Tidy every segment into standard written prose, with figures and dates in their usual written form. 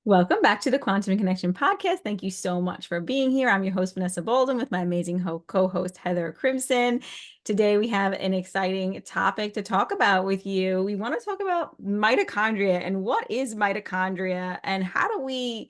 Welcome back to the Quantum Connection podcast. Thank you so much for being here. I'm your host, Vanessa Bolden, with my amazing co-host, Heather Crimson. Today, we have an exciting topic to talk about with you. We want to talk about mitochondria and what is mitochondria and how do we,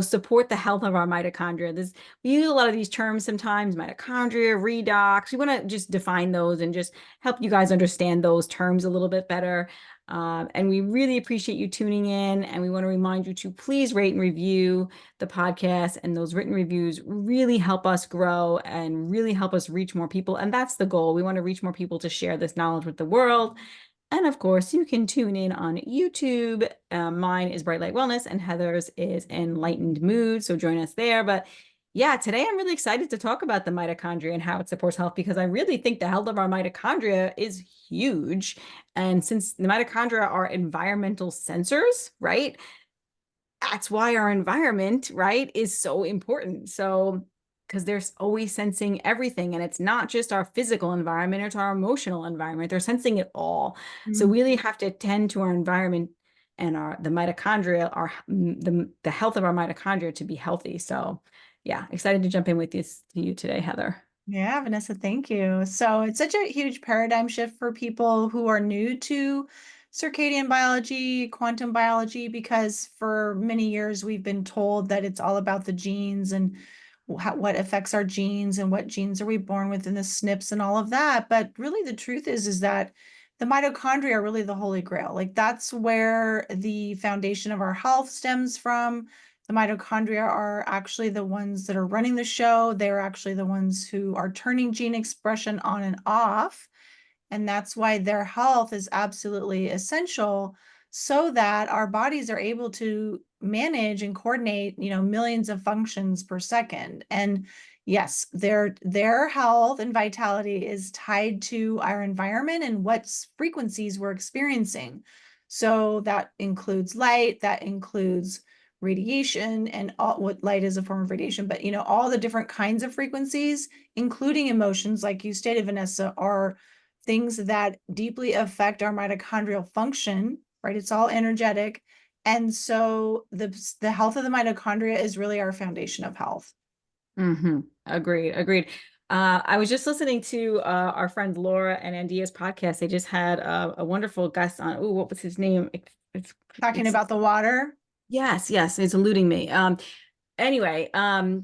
support the health of our mitochondria. We use a lot of these terms sometimes, mitochondria, redox. We want to just define those and just help you guys understand those terms a little bit better. And we really appreciate you tuning in. And we want to remind you to please rate and review the podcast. And those written reviews really help us grow and really help us reach more people. And that's the goal. We want to reach more people to share this knowledge with the world. And of course, you can tune in on YouTube. Mine is Bright Light Wellness and Heather's is Enlightened Mood. So join us there. But yeah, today I'm really excited to talk about the mitochondria and how it supports health because I really think the health of our mitochondria is huge. And since the mitochondria are environmental sensors, right? That's why our environment, right, is so important. So, because they're always sensing everything, and it's not just our physical environment, it's our emotional environment. They're sensing it all. So we really have to tend to our environment and the mitochondria, the health of our mitochondria to be healthy. So yeah, excited to jump in with this to you today, Heather. Yeah, Vanessa, thank you. So it's such a huge paradigm shift for people who are new to circadian biology, quantum biology, because for many years we've been told that it's all about the genes and what affects our genes and what genes are we born with in the SNPs and all of that. But really the truth is that the mitochondria are really the holy grail. Like that's where the foundation of our health stems from. The mitochondria are actually the ones that are running the show. They're actually the ones who are turning gene expression on and off. And that's why their health is absolutely essential so that our bodies are able to manage and coordinate, millions of functions per second. And yes, their health and vitality is tied to our environment and what frequencies we're experiencing. So that includes light, that includes radiation, and what light is a form of radiation, but all the different kinds of frequencies, including emotions, like you stated, Vanessa, are things that deeply affect our mitochondrial function, right? It's all energetic. And so the health of the mitochondria is really our foundation of health. Agreed. Agreed. I was just listening to our friend Laura and Andia's podcast. They just had a wonderful guest on. Oh, what was his name? Talking It's about the water. yes, it's eluding me. Anyway,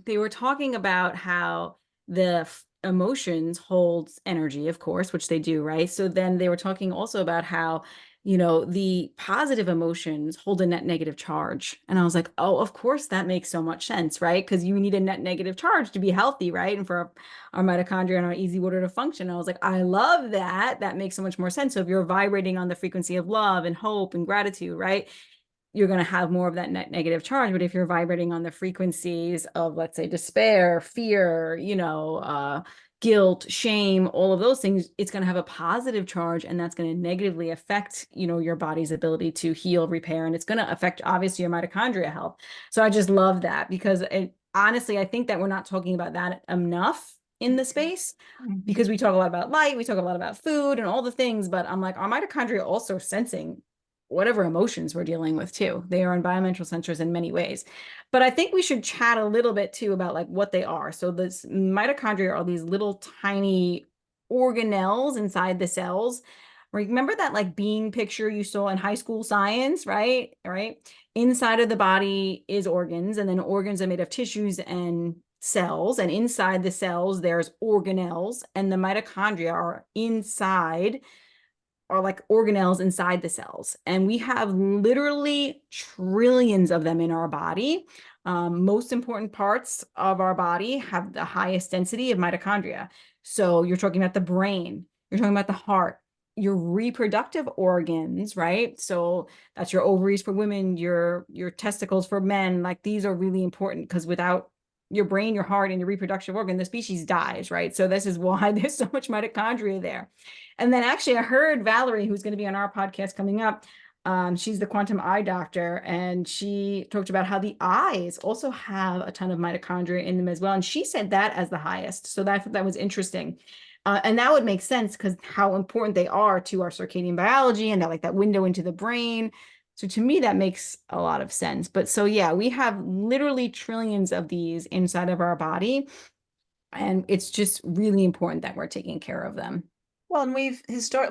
they were talking about how the emotions holds energy, of course, which they do, right? So then they were talking also about how, the positive emotions hold a net negative charge. And I was like, oh, of course, that makes so much sense, right? Because you need a net negative charge to be healthy, right? And for our mitochondria and our easy water to function. I was like, I love that. That makes so much more sense. So if you're vibrating on the frequency of love and hope and gratitude, right? You're going to have more of that net negative charge. But if you're vibrating on the frequencies of, let's say, despair, fear, guilt, shame, all of those things, it's going to have a positive charge, and that's going to negatively affect, your body's ability to heal, repair, and it's going to affect obviously your mitochondria health. So I just love that because honestly, I think that we're not talking about that enough in the space Mhm. because we talk a lot about light, we talk a lot about food and all the things, but I'm like, our mitochondria also sensing whatever emotions we're dealing with too. They are environmental sensors in many ways. But I think we should chat a little bit too about like what they are. So this mitochondria are these little tiny organelles inside the cells. Remember that like being picture you saw in high school science, right? Right. Inside of the body is organs, and then organs are made of tissues and cells. And inside the cells, there's organelles, and the mitochondria are like organelles inside the cells. And we have literally trillions of them in our body. Most important parts of our body have the highest density of mitochondria. So you're talking about the brain, you're talking about the heart, your reproductive organs, right? So that's your ovaries for women, your testicles for men. Like these are really important because without your brain, your heart, and your reproductive organ, the species dies, right? So this is why there's so much mitochondria there. And then actually, I heard Valerie, who's going to be on our podcast coming up. She's the quantum eye doctor, and she talked about how the eyes also have a ton of mitochondria in them as well. And she said that as the highest. So that was interesting. And that would make sense because how important they are to our circadian biology and that like that window into the brain. So to me, that makes a lot of sense. But so yeah, we have literally trillions of these inside of our body, and it's just really important that we're taking care of them. Well, and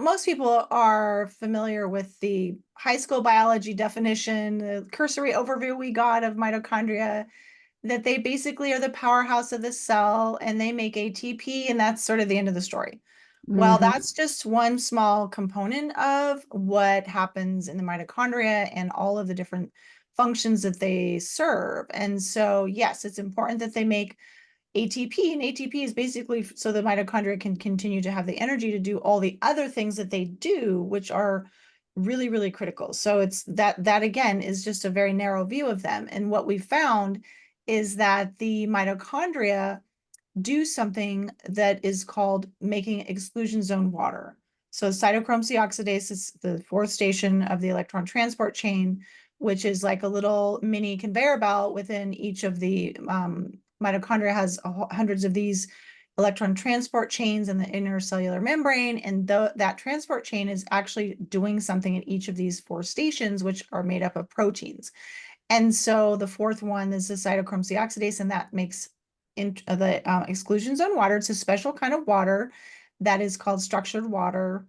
most people are familiar with the high school biology definition, the cursory overview we got of mitochondria, that they basically are the powerhouse of the cell and they make ATP, and that's sort of the end of the story. Well, Hmm. that's just one small component of what happens in the mitochondria and all of the different functions that they serve. And so, yes, it's important that they make ATP, and ATP is basically so the mitochondria can continue to have the energy to do all the other things that they do, which are really, really critical. So it's that again is just a very narrow view of them. And what we found is that the mitochondria do something that is called making exclusion zone water. So cytochrome C oxidase is the fourth station of the electron transport chain, which is like a little mini conveyor belt within each of the mitochondria has hundreds of these electron transport chains in the intercellular membrane. And that transport chain is actually doing something at each of these four stations, which are made up of proteins. And so the fourth one is the cytochrome C oxidase, and that makes the exclusion zone water. It's a special kind of water that is called structured water,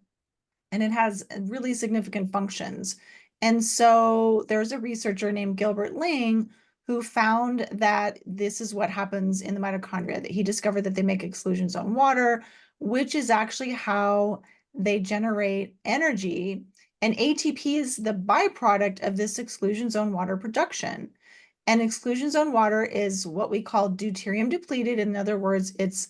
and it has really significant functions. And so there's a researcher named Gilbert Ling who found that this is what happens in the mitochondria, that he discovered that they make exclusion zone water, which is actually how they generate energy. And ATP is the byproduct of this exclusion zone water production. And exclusion zone water is what we call deuterium depleted. In other words, it's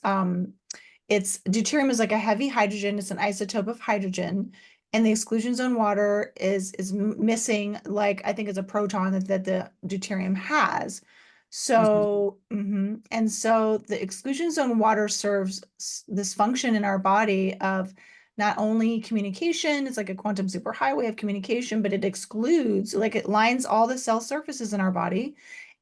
deuterium is like a heavy hydrogen. It's an isotope of hydrogen, and the exclusion zone water is missing, like I think it's a proton that the deuterium has. So, and so the exclusion zone water serves this function in our body of not only communication, it's like a quantum superhighway of communication, but it excludes, like it lines all the cell surfaces in our body,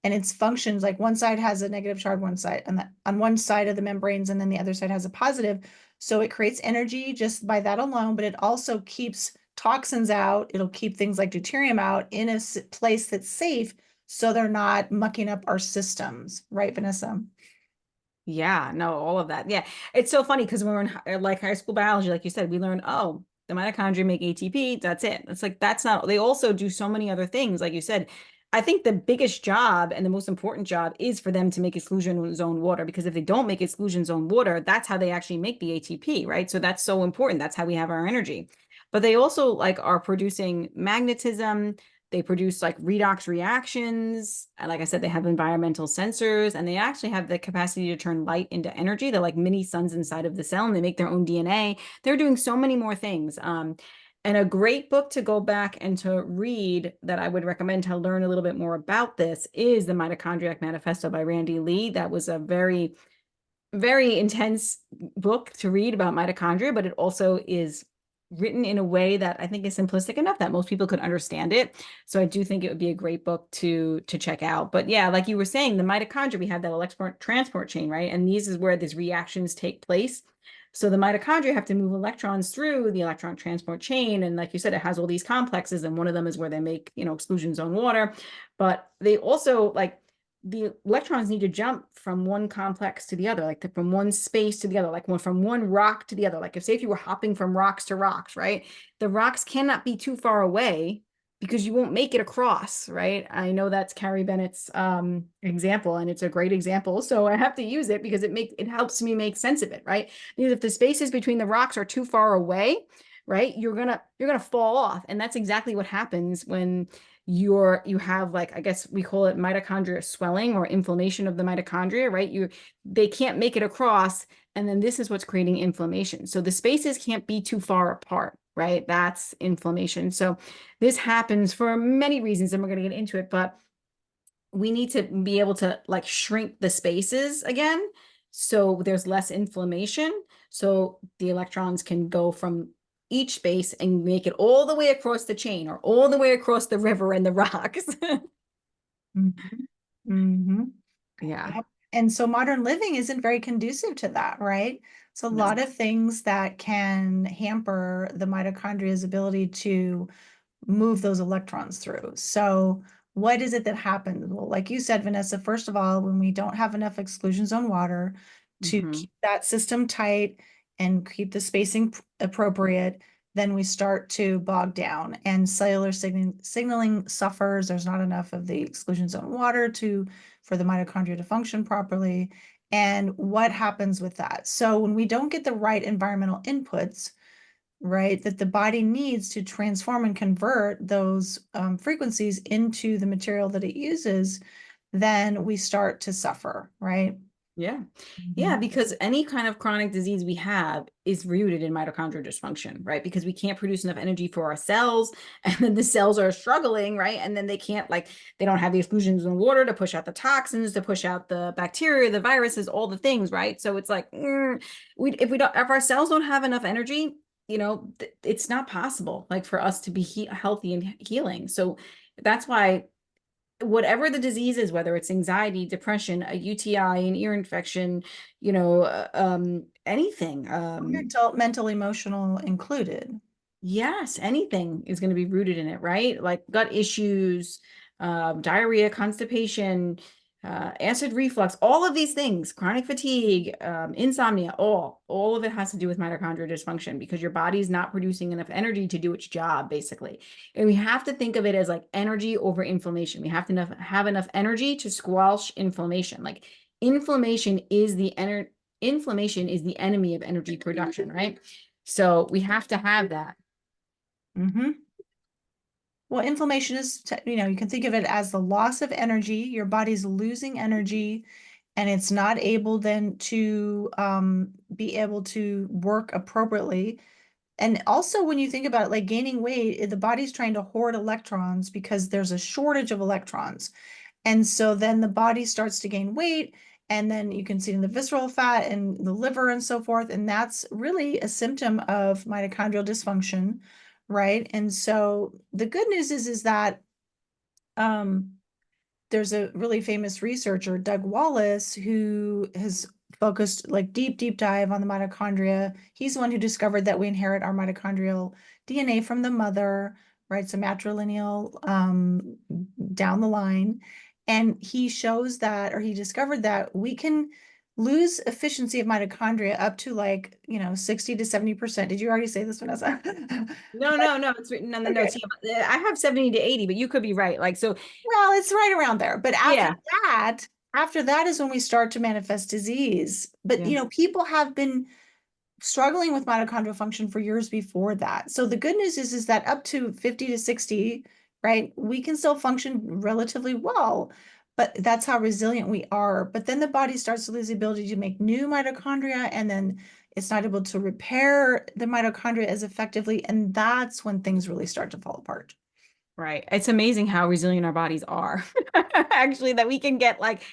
and its functions, like one side has a negative charge, one side on one side of the membranes, and then the other side has a positive. So it creates energy just by that alone, but it also keeps toxins out. It'll keep things like deuterium out in a place that's safe, so they're not mucking up our systems, right, Vanessa? Yeah, no, all of that. Yeah. It's so funny because when we're in like high school biology, like you said, we learn, oh, the mitochondria make ATP, that's it. It's like that's not, they also do so many other things. Like you said, I think the biggest job and the most important job is for them to make exclusion zone water, because if they don't make exclusion zone water, that's how they actually make the ATP, right? So that's so important. That's how we have our energy. But they also like are producing magnetism, they produce like redox reactions. And like I said, they have environmental sensors, and they actually have the capacity to turn light into energy. They're like mini suns inside of the cell, and they make their own DNA. They're doing so many more things. And a great book to go back and to read that I would recommend to learn a little bit more about this is The Mitochondriac Manifesto by Randy Lee. That was a very, very intense book to read about mitochondria, but it also is written in a way that I think is simplistic enough that most people could understand it. So I do think it would be a great book to check out. But yeah, like you were saying, the mitochondria, we have that electron transport chain, right? And these is where these reactions take place. So the mitochondria have to move electrons through the electron transport chain. And like you said, it has all these complexes, and one of them is where they make, exclusion zone water. But they also like the electrons need to jump from one complex to the other, like from one space to the other, like from one rock to the other. Like if say if you were hopping from rocks to rocks, right? The rocks cannot be too far away because you won't make it across, right? I know that's Carrie Bennett's example, and it's a great example. So I have to use it because it helps me make sense of it, right? Because if the spaces between the rocks are too far away, right, you're gonna fall off. And that's exactly what happens when you have, like, I guess we call it mitochondria swelling or inflammation of the mitochondria, right? They can't make it across, and then this is what's creating inflammation. So the spaces can't be too far apart, right? That's inflammation. So this happens for many reasons, and we're going to get into it, but we need to be able to like shrink the spaces again so there's less inflammation, so the electrons can go from each space and make it all the way across the chain or all the way across the river and the rocks. Mhm. Mhm. Yeah. Yep. And so modern living isn't very conducive to that, right? So a No. lot of things that can hamper the mitochondria's ability to move those electrons through. So what is it that happens? Well, like you said, Vanessa, first of all, when we don't have enough exclusion zone water to Hmm. keep that system tight and keep the spacing appropriate, then we start to bog down and cellular signaling suffers. There's not enough of the exclusion zone water for the mitochondria to function properly. And what happens with that? So when we don't get the right environmental inputs, right, that the body needs to transform and convert those frequencies into the material that it uses, then we start to suffer, right? Yeah. Yeah, Mhm. because any kind of chronic disease we have is rooted in mitochondrial dysfunction, right? Because we can't produce enough energy for our cells, and then the cells are struggling, right? And then they can't, like, they don't have the exclusions in water to push out the toxins, to push out the bacteria, the viruses, all the things, right? So it's like, if our cells don't have enough energy, it's not possible, like, for us to be healthy and healing. So that's why whatever the disease is, whether it's anxiety, depression, a UTI, an ear infection, anything, Mental, emotional included. yes, anything is going to be rooted in it, right? Like gut issues, diarrhea, constipation, acid reflux, all of these things, chronic fatigue, insomnia, all of it has to do with mitochondrial dysfunction because your body is not producing enough energy to do its job, basically. And we have to think of it as like energy over inflammation. We have to have enough energy to squelch inflammation. Like inflammation is the enemy of energy production, right? So we have to have that. Hmm. Well, inflammation is, you can think of it as the loss of energy. Your body's losing energy and it's not able then to be able to work appropriately. And also, when you think about it, like gaining weight, the body's trying to hoard electrons because there's a shortage of electrons. And so then the body starts to gain weight, and then you can see it in the visceral fat and the liver and so forth. And that's really a symptom of mitochondrial dysfunction, right? And so the good news is that um, there's a really famous researcher, Doug Wallace, who has focused like deep dive on the mitochondria. He's the one who discovered that we inherit our mitochondrial DNA from the mother, right? So matrilineal down the line. And he shows that, or he discovered that we can lose efficiency of mitochondria up to 60 to 70%. Did you already say this, Vanessa? No, But no, no, it's written on the okay. notes. Yeah, I have 70 to 80, but you could be right. Like, so Well, it's right around there. But yeah. after that is when we start to manifest disease. But Yeah. people have been struggling with mitochondrial function for years before that. So the good news is that up to 50 to 60, right, we can still function relatively well. But that's how resilient we are. But then the body starts to lose the ability to make new mitochondria, and then it's not able to repair the mitochondria as effectively. And that's when things really start to fall apart. Right. It's amazing how resilient our bodies are. Actually, that we can get like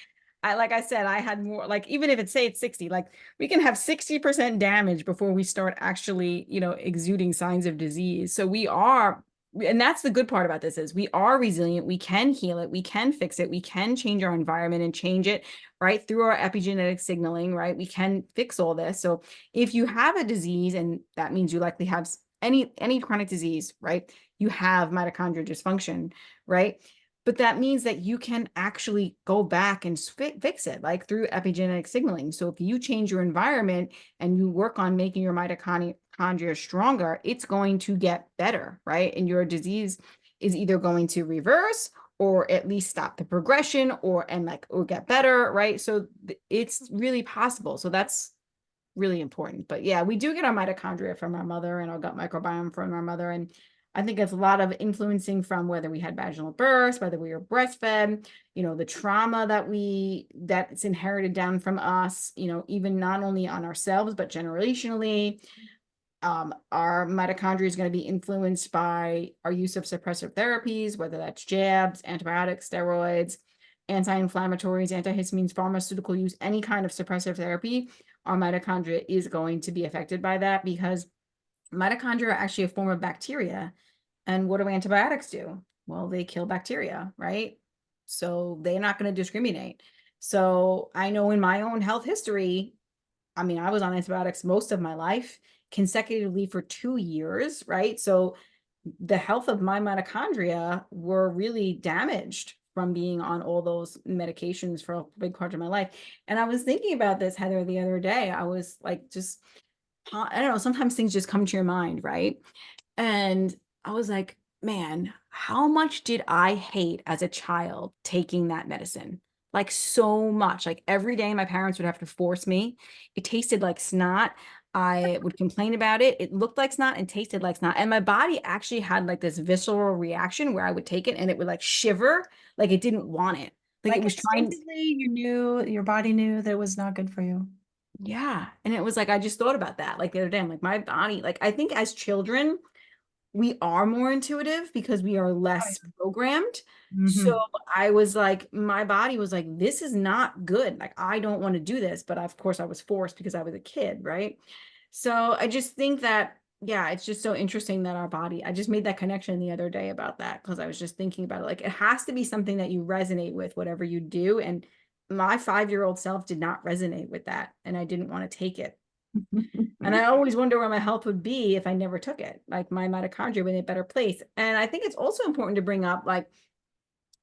I said, I had more, like, even if it's say it's 60, like we can have 60% damage before we start actually, exuding signs of disease. So we are, and that's the good part about this is we are resilient. We can heal it. We can fix it. We can change our environment and change it right through our epigenetic signaling, right? We can fix all this. So if you have a disease, and that means you likely have any chronic disease, right? You have mitochondrial dysfunction, right? But that means that you can actually go back and fix it, like through epigenetic signaling. So if you change your environment and you work on making your mitochondria stronger, it's going to get better, right? And your disease is either going to reverse or at least stop the progression or get better, right? So it's really possible. So that's really important. But yeah, we do get our mitochondria from our mother and our gut microbiome from our mother. And I think it's a lot of influencing from whether we had vaginal births, whether we were breastfed, the trauma that's inherited down from us, even not only on ourselves, but generationally. Our mitochondria is going to be influenced by our use of suppressive therapies, whether that's jabs, antibiotics, steroids, anti-inflammatories, antihistamines, pharmaceutical use, any kind of suppressive therapy. Our mitochondria is going to be affected by that because mitochondria are actually a form of bacteria. And what do antibiotics do? Well, they kill bacteria, right? So they're not going to discriminate. So I know in my own health history, I mean, I was on antibiotics most of my life consecutively for 2 years, right? So the health of my mitochondria were really damaged from being on all those medications for a big part of my life. And I was thinking about this, Heather, the other day. I was like, just, I don't know, sometimes things just come to your mind, right? And I was like, man, how much did I hate as a child taking that medicine? Like so much. Like every day my parents would have to force me. It tasted like snot. I would complain about it. It looked like snot and tasted like snot. And my body actually had like this visceral reaction where I would take it and it would like shiver, like it didn't want it. Like it Like was trying. instinctively, you knew, your body knew that it was not good for you. Yeah. And it was like, I just thought about that like the other day. I'm like, my body, like I think as children, we are more intuitive because we are less programmed. So Mm-hmm. I was like, my body was like, this is not good. Like, I don't want to do this. But of course, I was forced because I was a kid, right? So I just think that, yeah, it's just so interesting that our body, I just made that connection the other day about that because I was just thinking about it. Like, it has to be something that you resonate with, whatever you do. And my 5-year-old self did not resonate with that. And I didn't want to take it. And I always wonder where my health would be if I never took it. Like my mitochondria would be in a better place. And I think it's also important to bring up, like,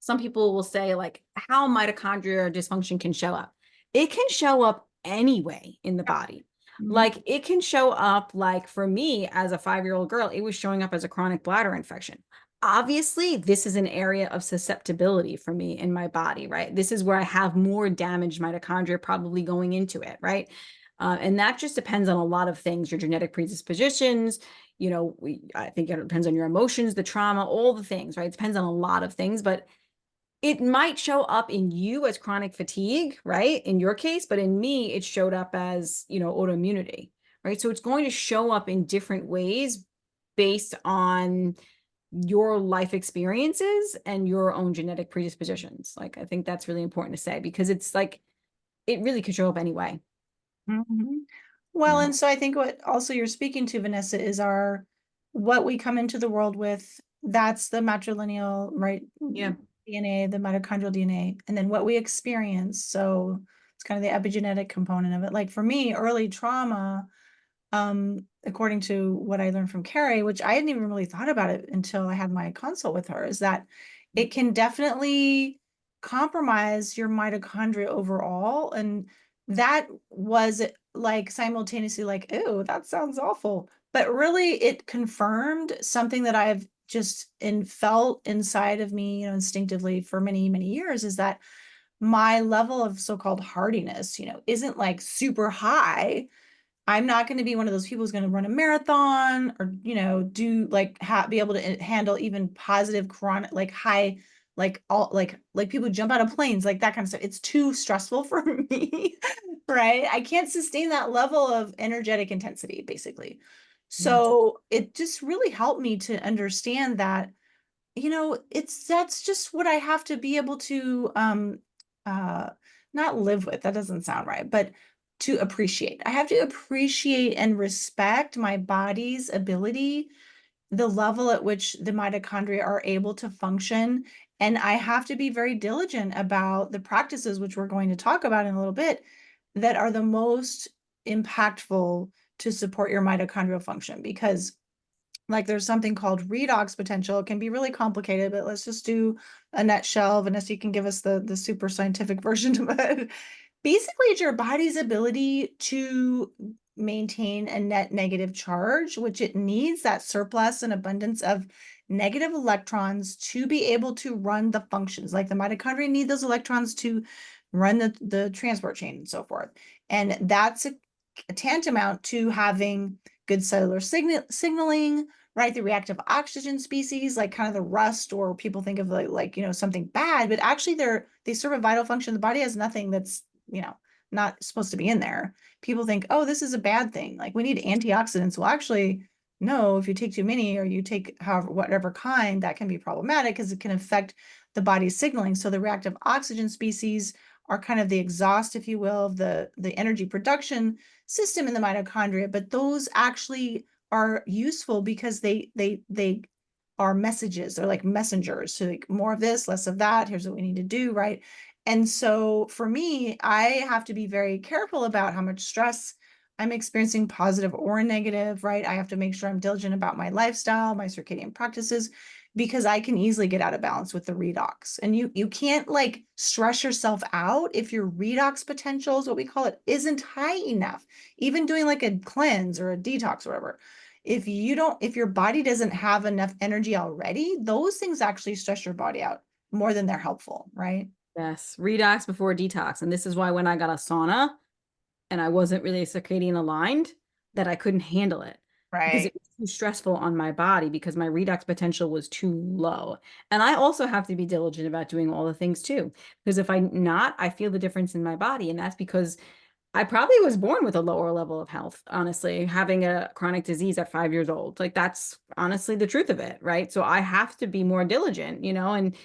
some people will say, like, how mitochondria dysfunction can show up. It can show up anyway in the body. Mhm. Like it can show up, like for me as a 5-year-old girl, it was showing up as a chronic bladder infection. Obviously, this is an area of susceptibility for me in my body, right? This is where I have more damaged mitochondria probably going into it, right? And that just depends on a lot of things, your genetic predispositions, I think it depends on your emotions, the trauma, all the things, right? It depends on a lot of things, but it might show up in you as chronic fatigue, right? In your case, but in me, it showed up as, autoimmunity, right? So it's going to show up in different ways based on your life experiences and your own genetic predispositions. Like, I think that's really important to say because it's like, it really could show up anyway. Mhm. Well, Yeah. and so I think what also you're speaking to, Vanessa, is our what we come into the world with. That's the matrilineal, right? Yeah. DNA, the mitochondrial DNA, and then what we experience. So it's kind of the epigenetic component of it. Like for me, early trauma, according to what I learned from Carrie, which I hadn't even really thought about it until I had my consult with her, is that it can definitely compromise your mitochondria overall. And that was like simultaneously like, oh, that sounds awful. But really it confirmed something that I've just felt inside of me, instinctively for many, many years, is that my level of so-called hardiness, isn't like super high. I'm not going to be one of those people who's going to run a marathon or, do like be able to handle even positive chronic, like high, like all like people who jump out of planes, like that kind of stuff. It's too stressful for me, right? I can't sustain that level of energetic intensity, basically. Yeah. So it just really helped me to understand that, that's just what I have to be able to uh not live with. That doesn't sound right, but to appreciate. I have to appreciate and respect my body's ability, the level at which the mitochondria are able to function. And I have to be very diligent about the practices, which we're going to talk about in a little bit, that are the most impactful to support your mitochondrial function. Because like there's something called redox potential. It can be really complicated, but let's just do a nutshell. Vanessa, you can give us the super scientific version of it. Basically, it's your body's ability to maintain a net negative charge, which it needs that surplus and abundance of negative electrons to be able to run the functions. Like the mitochondria need those electrons to run the transport chain and so forth. And that's a tantamount to having good cellular signaling, right? The reactive oxygen species, like kind of the rust, or people think of like something bad, but actually they serve a vital function. The body has nothing that's, not supposed to be in there. People think, oh, this is a bad thing. Like we need antioxidants. Well, actually, no, if you take too many or you take however, whatever kind, that can be problematic because it can affect the body's signaling. So the reactive oxygen species are kind of the exhaust, if you will, of the energy production system in the mitochondria, but those actually are useful because they are messages. They're like messengers. So like more of this, less of that. Here's what we need to do, right? And so for me, I have to be very careful about how much stress I'm experiencing positive or negative, right? I have to make sure I'm diligent about my lifestyle, my circadian practices, because I can easily get out of balance with the redox. And you can't like stress yourself out if your redox potential is what we call it isn't high enough. Even doing like a cleanse or a detox or whatever. If your body doesn't have enough energy already, those things actually stress your body out more than they're helpful, right? Yes, redox before detox. And this is why when I got a sauna and I wasn't really circadian aligned, that I couldn't handle it because Right. it was too stressful on my body because my redox potential was too low. And I also have to be diligent about doing all the things too, because if I'm not, I feel the difference in my body. And that's because I probably was born with a lower level of health, honestly, having a chronic disease at 5 years old. Like that's honestly the truth of it, right? So I have to be more diligent, and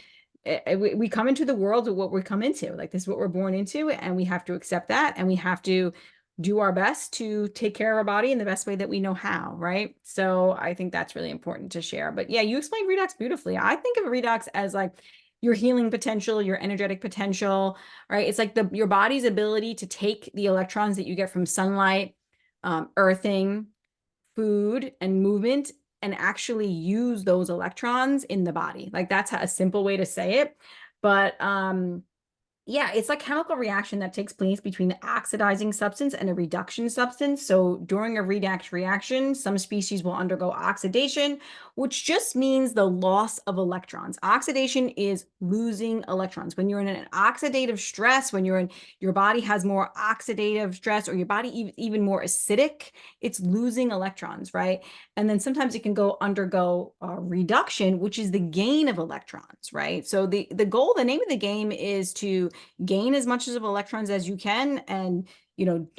we come into the world with what we come into. Like this is what we're born into, and we have to accept that, and we have to do our best to take care of our body in the best way that we know how, right? So I think that's really important to share. But yeah, you explained redox beautifully. I think of redox as like your healing potential, your energetic potential, right? It's like your body's ability to take the electrons that you get from sunlight, earthing, food, and movement and actually use those electrons in the body. Like that's a simple way to say it. But yeah, it's a chemical reaction that takes place between the oxidizing substance and a reduction substance. So during a redox reaction, some species will undergo oxidation, which just means the loss of electrons. Oxidation is losing electrons. When you're in an oxidative stress, when your body has more oxidative stress or your body even more acidic, it's losing electrons, right? And then sometimes it can undergo reduction, which is the gain of electrons, right? So the goal, the name of the game is to gain as much of electrons as you can and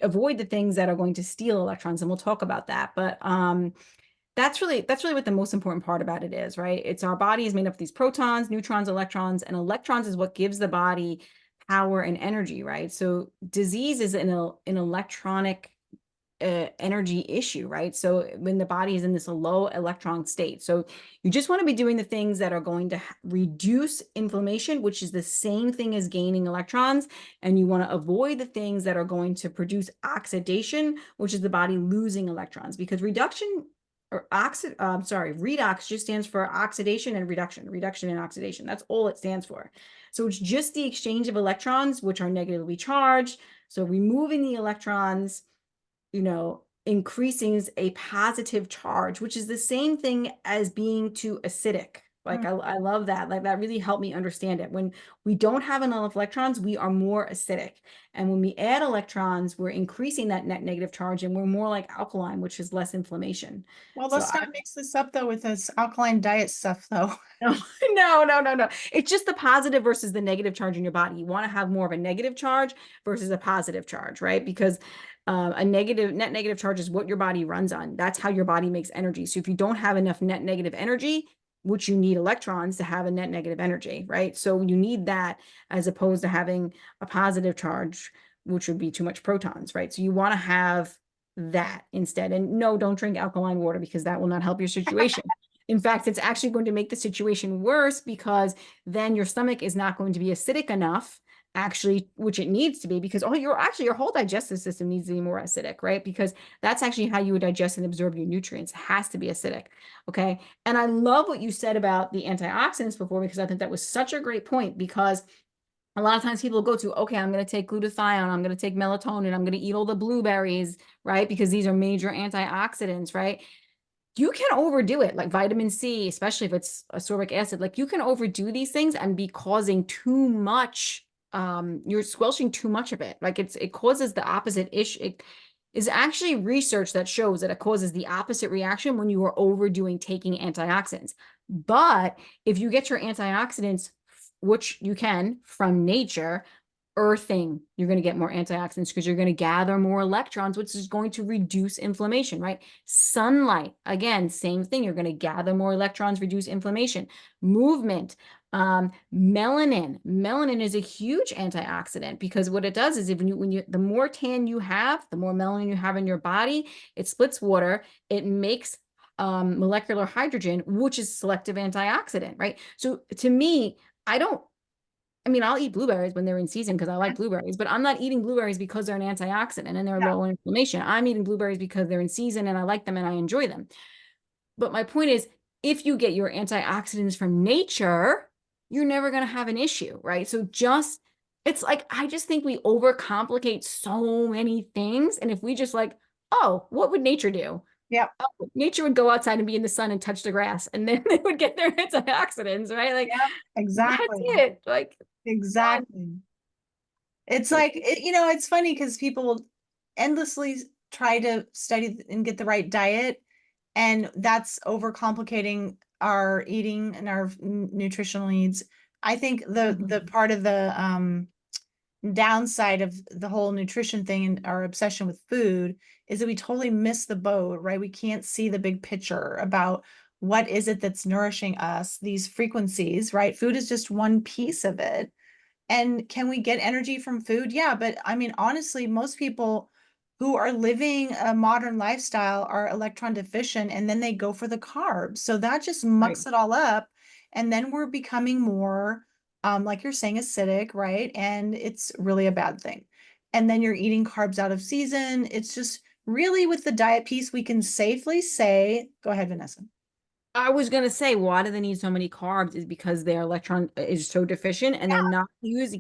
avoid the things that are going to steal electrons, and we'll talk about that. But that's really what the most important part about it is, right? It's our body is made up of these protons, neutrons, and electrons is what gives the body power and energy, right? So disease is an electronic energy issue, right? So when the body is in this low electron state. So you just want to be doing the things that are going to reduce inflammation, which is the same thing as gaining electrons. And you want to avoid the things that are going to produce oxidation, which is the body losing electrons, because redox just stands for oxidation and reduction and oxidation. That's all it stands for. So it's just the exchange of electrons, which are negatively charged. So removing the electrons, increasing a positive charge, which is the same thing as being too acidic. Like I love that. Like that really helped me understand it. When we don't have enough electrons, we are more acidic. And when we add electrons, we're increasing that net negative charge and we're more like alkaline, which is less inflammation. Well, So let's not mix this up though with this alkaline diet stuff though. no, no. It's just the positive versus the negative charge in your body. You want to have more of a negative charge versus a positive charge, right? Because a net negative charge is what your body runs on. That's how your body makes energy. So if you don't have enough net negative energy, which you need electrons to have a net negative energy, right? So you need that as opposed to having a positive charge, which would be too much protons, right? So you want to have that instead. And no, don't drink alkaline water because that will not help your situation. In fact, it's actually going to make the situation worse because then your stomach is not going to be acidic enough, actually, which it needs to be, because your whole digestive system needs to be more acidic, right? Because that's actually how you would digest and absorb your nutrients. It has to be acidic. Okay. And I love what you said about the antioxidants before, because I think that was such a great point, because a lot of times people go to, okay, I'm going to take glutathione, I'm going to take melatonin, I'm going to eat all the blueberries, right? Because these are major antioxidants, right? You can overdo it, like vitamin C, especially if it's ascorbic acid. Like you can overdo these things and be causing too much. You're squelching too much of it. Like it causes the opposite issue. It is actually research that shows that it causes the opposite reaction when you are overdoing taking antioxidants. But if you get your antioxidants, which you can from nature, earthing, you're going to get more antioxidants because you're going to gather more electrons, which is going to reduce inflammation, right? Sunlight, again, same thing. You're going to gather more electrons, reduce inflammation. Movement, melanin is a huge antioxidant because what it does is the more tan you have, the more melanin you have in your body, it splits water, it makes molecular hydrogen, which is selective antioxidant, right? So to me, I don't I mean, I'll eat blueberries when they're in season because I like blueberries, but I'm not eating blueberries because they're an antioxidant and they're Yeah. low in inflammation. I'm eating blueberries because they're in season and I like them and I enjoy them. But my point is, if you get your antioxidants from nature, you're never going to have an issue, right? So just, it's like, I just think we overcomplicate so many things. And if we just like, oh, what would nature do? Yep. Oh, nature would go outside and be in the sun and touch the grass, and then they would get their antioxidants, right? Like, Yep. that's Exactly. it. Like, done. Exactly. It's So, like, it's funny because people will endlessly try to study and get the right diet, and that's overcomplicating our eating and our nutritional needs. I think the mhm. part of the downside of the whole nutrition thing and our obsession with food is that we totally miss the boat, right? We can't see the big picture about what is it that's nourishing us, these frequencies, right? Food is just one piece of it. And can we get energy from food? Yeah, but I mean, honestly, most people who are living a modern lifestyle are electron deficient and then they go for the carbs. So that just Right. mucks it all up. And then we're becoming more, like you're saying, acidic, right? And it's really a bad thing. And then you're eating carbs out of season. It's just really with the diet piece, we can safely say, go ahead, Vanessa. I was gonna say, why do they need so many carbs? Is because their electron is so deficient and they're not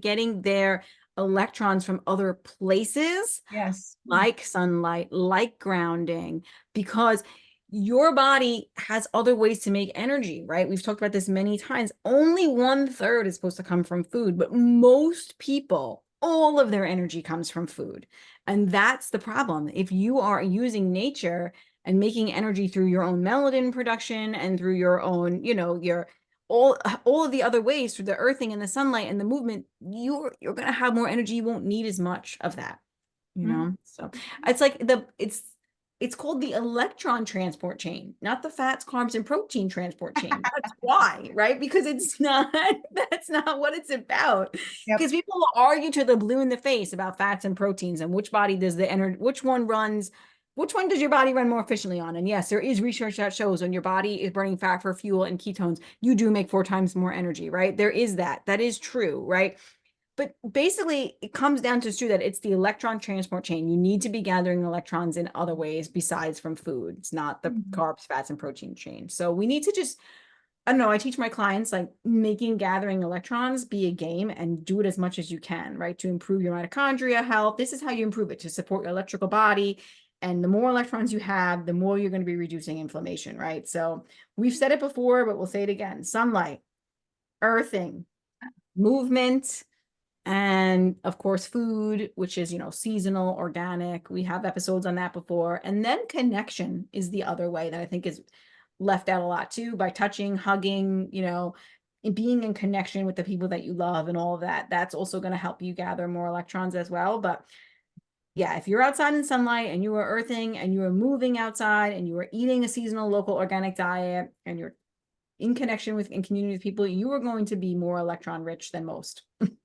getting their electrons from other places Yes. like sunlight, like grounding, because your body has other ways to make energy, right? We've talked about this many times. Only 1/3 is supposed to come from food, but most people, all of their energy comes from food. And that's the problem. If you are using nature and making energy through your own melanin production and through your own, your all of the other ways through the earthing and the sunlight and the movement, you're going to have more energy. You won't need as much of that, Mhm. so it's like it's called the electron transport chain, not the fats, carbs, and protein transport chain. That's why, right? Because it's not, that's not what it's about. Yep. Because people will argue to the blue in the face about fats and proteins and which body does the energy, which one does your body run more efficiently on? And yes, there is research that shows when your body is burning fat for fuel and ketones, you do make 4 times more energy, right? There is that. That is true, right? But basically, it comes down to true that it's the electron transport chain. You need to be gathering electrons in other ways besides from food. It's not the Mhm. carbs, fats, and protein chain. So we need to just, I don't know, I teach my clients like making gathering electrons be a game and do it as much as you can, right? To improve your mitochondria health. This is how you improve it to support your electrical body. And the more electrons you have, the more you're going to be reducing inflammation, right? So we've said it before, but we'll say it again: sunlight, earthing, movement, and of course food, which is seasonal, organic. We have episodes on that before. And then connection is the other way that I think is left out a lot too, by touching, hugging, and being in connection with the people that you love and all of that. That's also going to help you gather more electrons as well. But yeah, if you're outside in sunlight and you are earthing and you are moving outside and you are eating a seasonal local organic diet and you're in connection with and community with people, you are going to be more electron rich than most.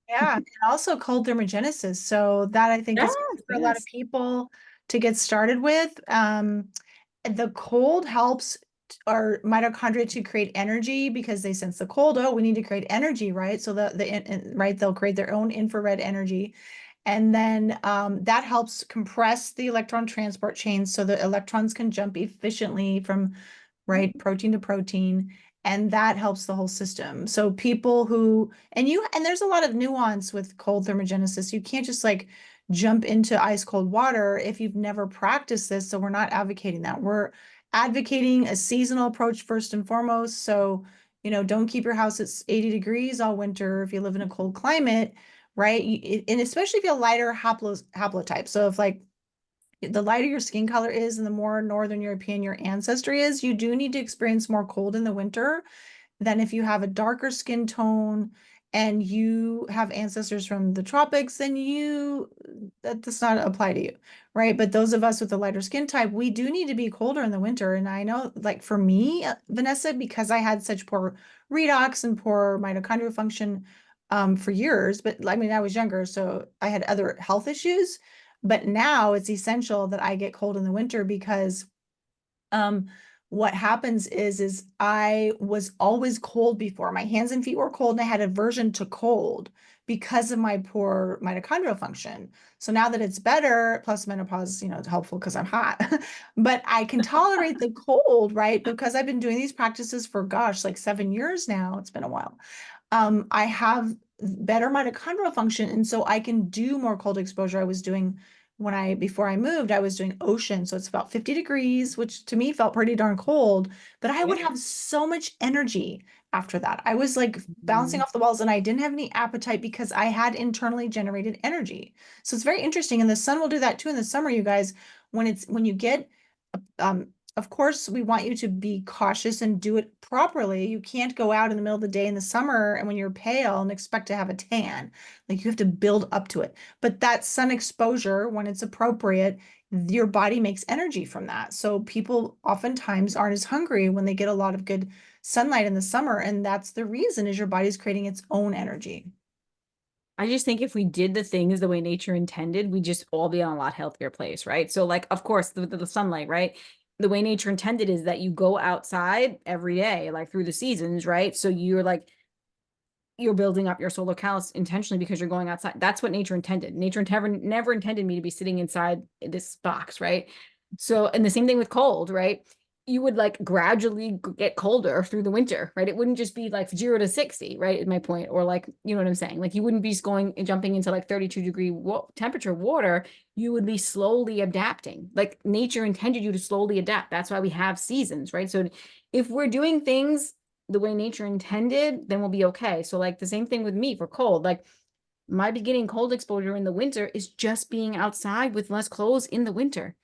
Yeah, and also cold thermogenesis. So that I think Yes, is good for a lot of yes. people to get started with. The cold helps our mitochondria to create energy because they sense the cold. Oh, we need to create energy, right? So right, they'll create their own infrared energy. And then that helps compress the electron transport chain so the electrons can jump efficiently from right protein to protein. And that helps the whole system. So people who, and there's a lot of nuance with cold thermogenesis. You can't just like jump into ice cold water if you've never practiced this. So we're not advocating that. We're advocating a seasonal approach first and foremost. So, don't keep your house at 80 degrees all winter if you live in a cold climate, right? And especially if you're lighter haplotype. So if like the lighter your skin color is and the more Northern European your ancestry is, you do need to experience more cold in the winter than if you have a darker skin tone and you have ancestors from the tropics, then that does not apply to you, right? But those of us with a lighter skin type, we do need to be colder in the winter. And I know, like for me, Vanessa, because I had such poor redox and poor mitochondrial function for years, but I mean, I was younger, so I had other health issues. But now it's essential that I get cold in the winter because um, what happens is I was always cold before. My hands and feet were cold and I had aversion to cold because of my poor mitochondrial function. So now that it's better, plus menopause, it's helpful because I'm hot, but I can tolerate the cold, right? Because I've been doing these practices for gosh, like 7 years now. It's been a while. I have better mitochondrial function, and so I can do more cold exposure. I was doing before I moved, I was doing ocean, so it's about 50 degrees, which to me felt pretty darn cold, but I would Yeah. have so much energy after that. I was like bouncing Mhm. off the walls and I didn't have any appetite because I had internally generated energy. So it's very interesting. And the sun will do that too in the summer, you guys, when you get of course, we want you to be cautious and do it properly. You can't go out in the middle of the day in the summer and when you're pale and expect to have a tan. Like you have to build up to it. But that sun exposure, when it's appropriate, your body makes energy from that. So people oftentimes aren't as hungry when they get a lot of good sunlight in the summer. And that's the reason is your body's creating its own energy. I just think if we did the things the way nature intended, we'd just all be on a lot healthier place, right? So, like, of course, the sunlight, right? The way nature intended is that you go outside every day, like through the seasons, right? So you're building up your solar callus intentionally because you're going outside. That's what nature intended. Nature never intended me to be sitting inside this box, right? So, and the same thing with cold, right? You would like gradually get colder through the winter, right? It wouldn't just be like 0 to 60, right? Is my point. Or like, you know what I'm saying? Like you wouldn't be going and jumping into like 32-degree temperature water. You would be slowly adapting. Like nature intended you to slowly adapt. That's why we have seasons, right? So if we're doing things the way nature intended, then we'll be okay. So like the same thing with me for cold. Like my beginning cold exposure in the winter is just being outside with less clothes in the winter.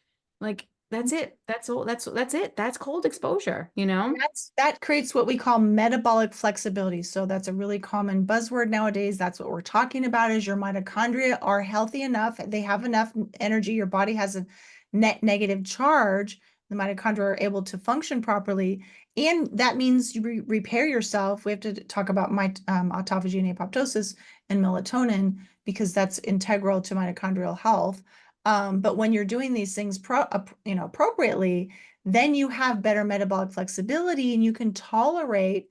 Like that's it. That's all. That's it. That's cold exposure, you And know? that creates what we call metabolic flexibility. So that's a really common buzzword nowadays. That's what we're talking about is your mitochondria are healthy enough. They have enough energy. Your body has a net negative charge. The mitochondria are able to function properly. And that means you repair yourself. We have to talk about autophagy and apoptosis and melatonin because that's integral to mitochondrial health. But when you're doing these things appropriately, then you have better metabolic flexibility and you can tolerate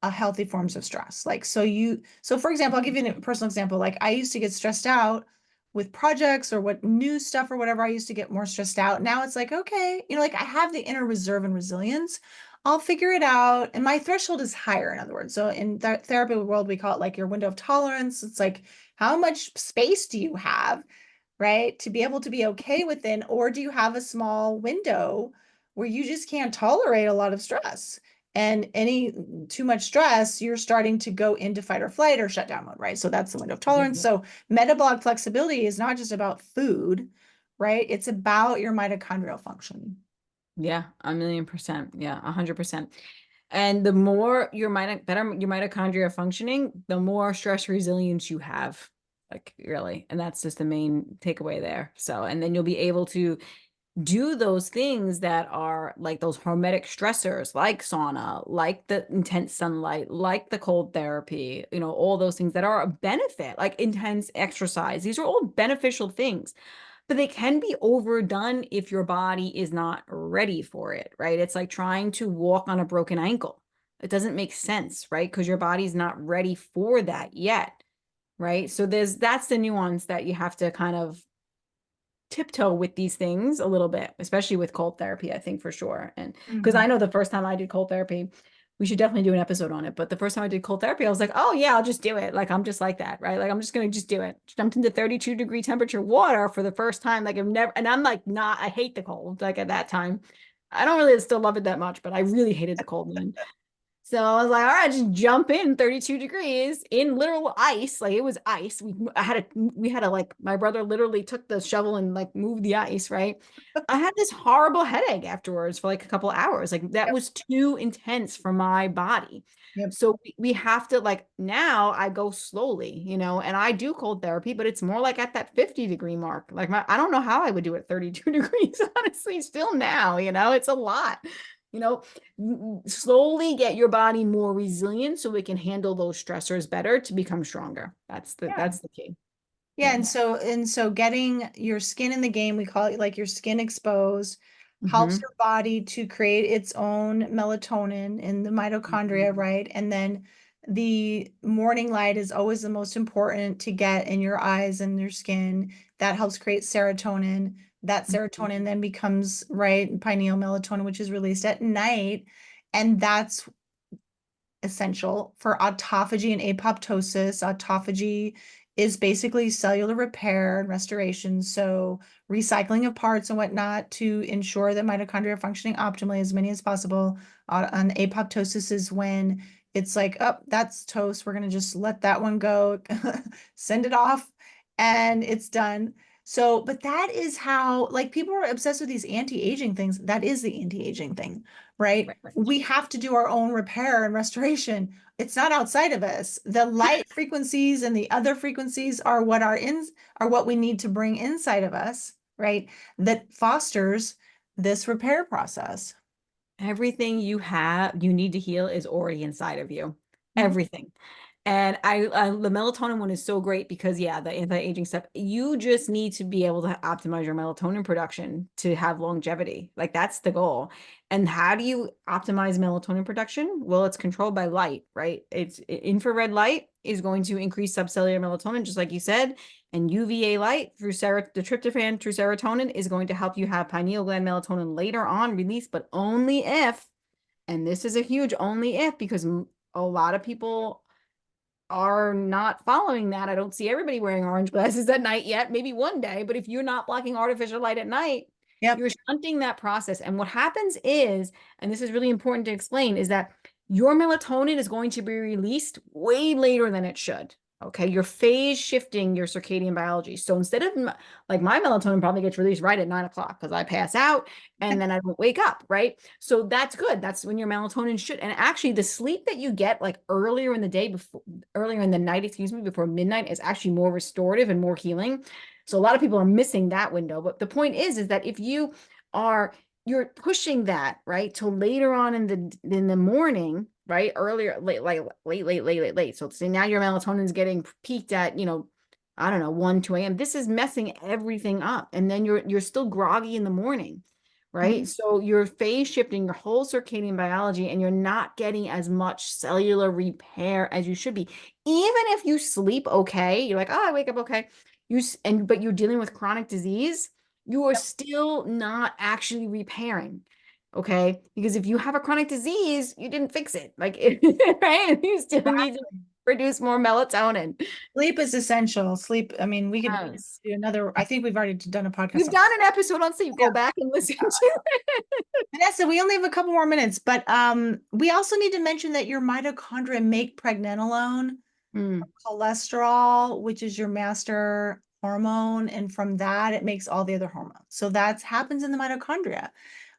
healthy forms of stress. So for example, I'll give you a personal example. Like I used to get stressed out with projects or what new stuff or whatever. I used to get more stressed out. Now it's like, okay, like I have the inner reserve and resilience. I'll figure it out. And my threshold is higher, in other words. So in the therapy world, we call it like your window of tolerance. It's like, how much space do you have, right, to be able to be okay within, or do you have a small window where you just can't tolerate a lot of stress? And any too much stress, you're starting to go into fight or flight or shutdown mode, right? So that's the window of tolerance. Yeah. So metabolic flexibility is not just about food, right? It's about your mitochondrial function. Yeah, 1,000,000%. Yeah, 100%. And the more better your mitochondria are functioning, the more stress resilience you have. Like really. And that's just the main takeaway there. So, and then you'll be able to do those things that are like those hormetic stressors, like sauna, like the intense sunlight, like the cold therapy, all those things that are a benefit, like intense exercise. These are all beneficial things, but they can be overdone if your body is not ready for it, right? It's like trying to walk on a broken ankle. It doesn't make sense, right? Because your body's not ready for that yet, right? So that's the nuance that you have to kind of tiptoe with these things a little bit, especially with cold therapy, I think for sure. And because I Mhm. know the first time I did cold therapy, we should definitely do an episode on it. But the first time I did cold therapy, I was like, oh yeah, I'll just do it. Like I'm just like that, right? Like I'm just gonna just do it. Jumped into 32-degree temperature water for the first time. Like I've never, and I'm like not, I hate the cold, like at that time. I don't really still love it that much, but I really hated the cold then. So I was like, all right, just jump in 32 degrees in literal ice. Like it was ice. We had to like, my brother literally took the shovel and like moved the ice, right? I had this horrible headache afterwards for like a couple hours. Like that Yep. was too intense for my body. Yep. So we have to like now I go slowly, and I do cold therapy, but it's more like at that 50-degree mark. Like I don't know how I would do it 32 degrees, honestly, still now, it's a lot. You know, slowly get your body more resilient so it can handle those stressors better to become stronger. That's the Yeah. that's the key. Yeah, Yeah. and so getting your skin in the game, we call it like your skin exposed. helps Hmm. your body to create its own melatonin in the mitochondria, right? And then the morning light is always the most important to get in your eyes and your skin. That helps create serotonin. That serotonin then becomes, right, pineal melatonin, which is released at night. And that's essential for autophagy and apoptosis. Autophagy is basically cellular repair and restoration. So recycling of parts and whatnot to ensure that mitochondria are functioning optimally as many as possible. On apoptosis is when it's like, oh, that's toast. We're going to just let that one go, send it off, and it's done. So, but that is how, like, people are obsessed with these anti-aging things. That is the anti-aging thing, right? Right, right. We have to do our own repair and restoration. It's not outside of us. The light frequencies and the other frequencies are what we need to bring inside of us, right? That fosters this repair process. Everything you need to heal is already inside of you. Mhm. Everything. And the melatonin one is so great because yeah, the anti-aging stuff, you just need to be able to optimize your melatonin production to have longevity. Like that's the goal. And how do you optimize melatonin production? Well, it's controlled by light, right? It's infrared light is going to increase subcellular melatonin, just like you said. And UVA light through the tryptophan through serotonin is going to help you have pineal gland melatonin later on release, but only if, and this is a huge only if, because a lot of people are not following that. I don't see everybody wearing orange glasses at night yet, maybe one day, but if you're not blocking artificial light at night, Yep. you're shunting that process. And what happens is, and this is really important to explain, is that your melatonin is going to be released way later than it should. Okay, you're phase shifting your circadian biology. So instead of like my melatonin probably gets released right at 9 o'clock because I pass out and then I don't wake up, right? So that's good. That's when your melatonin should. And actually, the sleep that you get like earlier in the day, before earlier in the night, excuse me, before midnight is actually more restorative and more healing. So a lot of people are missing that window. But the point is that if are you're pushing that right till later on in the morning, right? Earlier, late. So say now your melatonin is getting peaked at, I don't know, 1, 2 a.m. This is messing everything up. And then you're still groggy in the morning, right? Mhm. So you're phase shifting your whole circadian biology and you're not getting as much cellular repair as you should be. Even if you sleep okay, you're like, oh, I wake up okay. But you're dealing with chronic disease, you are still not actually repairing. Okay. Because if you have a chronic disease, you didn't fix it. Like, right? You still need to Exactly. produce more melatonin. Sleep is essential. Sleep, I mean, we could Yes. do another, I think we've already done a podcast We've on. done an episode on sleep. Yeah. Go back and listen to Vanessa, we only have a couple more minutes, but we also need to mention that your mitochondria make pregnenolone, it. cholesterol, which is your master hormone, and from that it makes all the other hormones. So that happens in the mitochondria.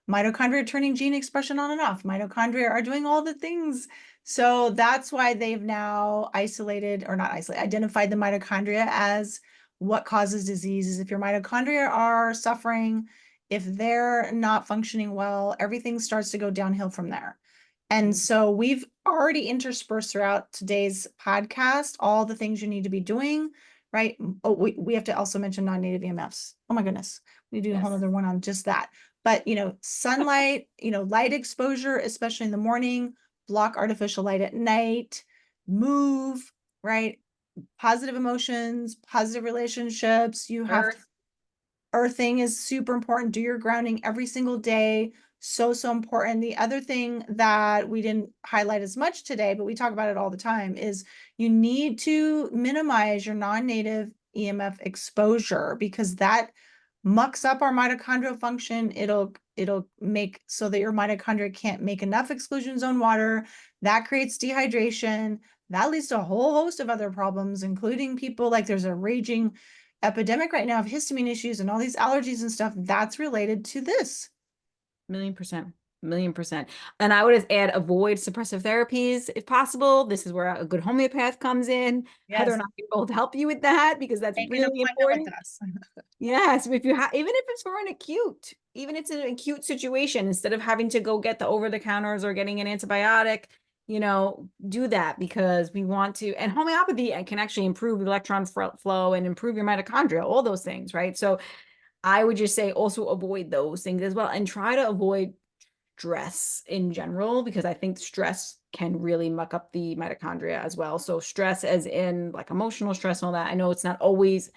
Mitochondria turning gene expression on and off. Mitochondria are doing all the things. So that's why they've now isolated, or not isolated, identified the mitochondria as what causes diseases. If your mitochondria are suffering, if they're not functioning well, everything starts to go downhill from there. And so we've already interspersed throughout today's podcast all the things you need to be doing, right? Oh, we have to also mention non-native EMFs. Oh my goodness. We do a whole Yes. other one on just that. But sunlight, light exposure, especially in the morning, block artificial light at night, move, right? Positive emotions, positive relationships. You have to Earth. earthing is super important. Do your grounding every single day. So, so important. The other thing that we didn't highlight as much today, but we talk about it all the time, is you need to minimize your non-native EMF exposure because that mucks up our mitochondrial function. It'll make so that your mitochondria can't make enough exclusion zone water. That creates dehydration. That leads to a whole host of other problems, including people like there's a raging epidemic right now of histamine issues and all these allergies and stuff that's related to this. 1,000,000%. 1,000,000%. And I would just add avoid suppressive therapies if possible. This is where a good homeopath comes in. Heather Yes. and I can both help you with that because that's Make an really appointment with important. us. Yes, if you have, even if it's for even it's an acute situation, instead of having to go get the over the counters or getting an antibiotic, do that because we want to. And homeopathy can actually improve electron flow and improve your mitochondria, all those things, right? So I would just say also avoid those things as well and try to avoid stress in general, because I think stress can really muck up the mitochondria as well. So stress as in like emotional stress and all that. I know it's not always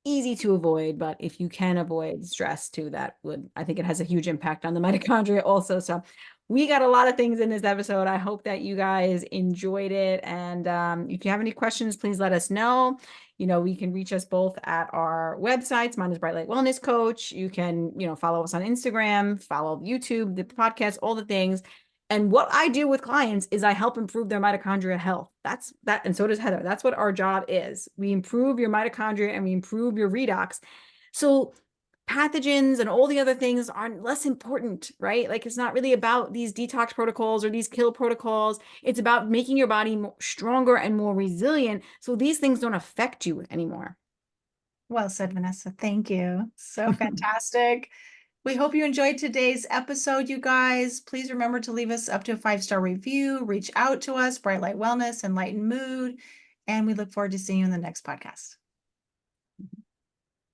easy to avoid, but if you can avoid stress too, that would, I think it has a huge impact on the mitochondria also. So we got a lot of things in this episode. I hope that you guys enjoyed it. And if you have any questions, please let us know. We can reach us both at our websites. Mine is Bright Light Wellness Coach. You can, follow us on Instagram, follow YouTube, the podcast, all the things. And what I do with clients is I help improve their mitochondria health. That's that. And so does Heather. That's what our job is. We improve your mitochondria and we improve your redox. So pathogens and all the other things aren't less important, right? Like it's not really about these detox protocols or these kill protocols. It's about making your body more stronger and more resilient so these things don't affect you anymore. Well said, Vanessa. Thank you. So fantastic. We hope you enjoyed today's episode, you guys. Please remember to leave us up to a 5-star review, reach out to us, Bright Light Wellness, Enlightened Mood, and we look forward to seeing you in the next podcast.